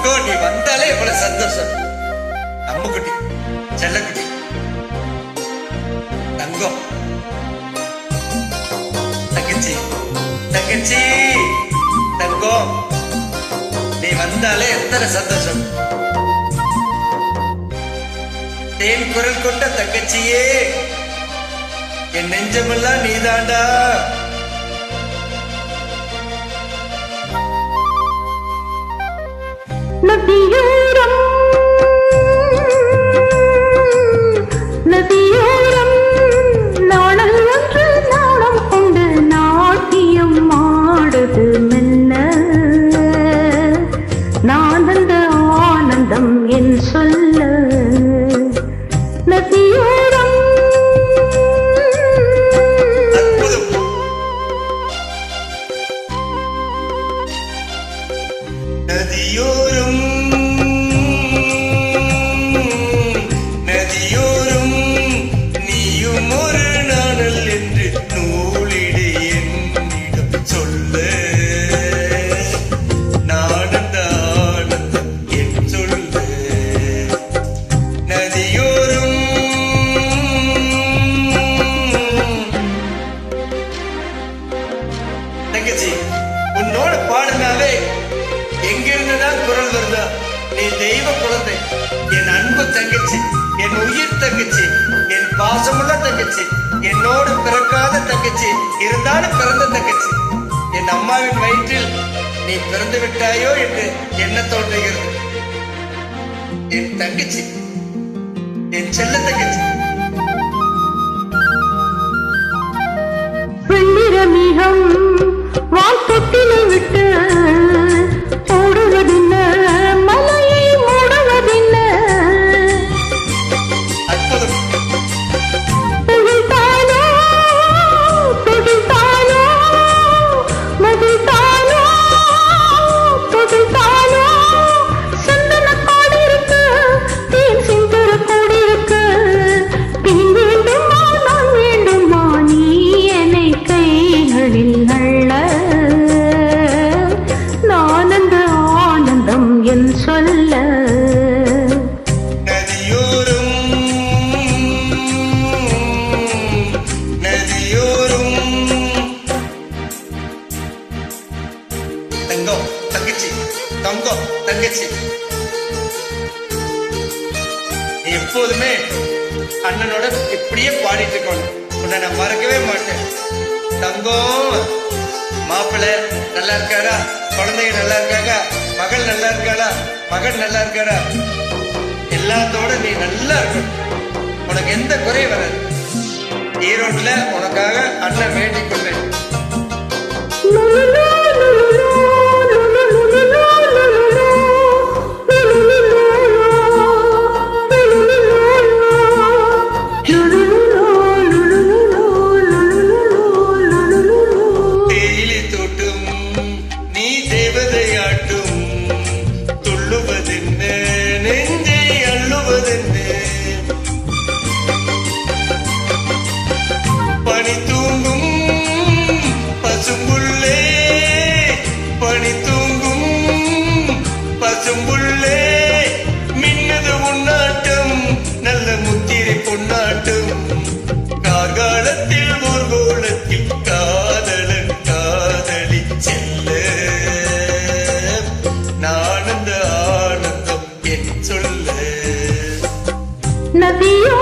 தங்கம் நீ வந்தாலே எவ்வளவு சந்தோஷம். அம்முக்குட்டி, செல்லக்குட்டி, தங்கம், தங்கச்சி, தங்கச்சி, தங்கம் நீ வந்தாலே எத்தனை சந்தோஷம். தேன் குரல் கொண்ட தங்கச்சியே, என் நெஞ்சமெல்லாம் நீதாண்டா. நதியோரம் நதியோரம் நாணல் ஒன்று நாணம் கொண்டு நாட்டியம் ஆடுது மெல்ல. நானந்த ஆனந்தம் என் சொல்ல. நதியோரம் நதியோரம் நதியோரம் நீயும் ஒரு நாணல் என்று நூலிடு என்னிடம் சொல்ல. நானந்த ஆனந்தம் என் சொல்ல. நதியோரம் தங்கச்சி உன்னோட பாடினாலே எங்கிருந்துதான் குரல் வருதா. நீ தெய்வ குழந்தை, என் அன்பு தங்கச்சி, என் உயிர் தங்கச்சி, என் பாசமுள்ள தங்கச்சி, என்னோடு பிறக்காத தங்கச்சி, இருந்தாலும் பிறந்த தங்கச்சி. என் அம்மாவின் வயிற்றில் நீ பிறந்து விட்டாயோ என்று என்ன தோன்றுகிறது. என் தங்கச்சி, என் செல்ல தங்கச்சி. வெண்ணிறமிகம் வான் தொட்டிலை விட்டு ஓடுவதில்ல, மலையை மூடுவதில்ல. அற்புதம். புகிழ்த்தானோ புகிழ்த்தானோ மகிழ்த்தானோ புகிழ்த்தானோ. சந்தன காடு இருக்கு, தேன் சிந்துர கூடி இருக்கு. பின் வேண்டுமா நான் வேண்டுமா நீ என்னை கைகளில் அள்ள. ஆனந்த ஆனந்தம் என் சொல்ல. நதியோரம் நதியோரம் தங்கம் தங்கச்சி, தங்கம் தங்கச்சி, நீ எப்போதுமே அண்ணனோட இப்படியே பாடிட்டு இருக்கணும். உன்னை நான் மறக்கவே மாட்டேன். தங்கம் மாப்பிள்ளை நல்லா இருக்காரா, குழந்தைங்க நல்லா இருக்காங்க, மகள் நல்லா இருக்காளா, மகன் நல்லா இருக்காரா, எல்லாத்தோட நீ நல்லா இருக்கணும். உனக்கு எந்த குறையும் வராது. ஈரோட்ல உனக்காக அண்ணன் வேண்டிக் கொள்வேன். பசும்புள்ளே மின்னது உன்னாட்டம், நல்ல முத்திரை பொன்னாட்டம். காகாலத்தில் ஒரு கோலத்தில் காதலன் காதலி செல்ல. நானந்த ஆனந்தம் என் சொல்ல. நதியோ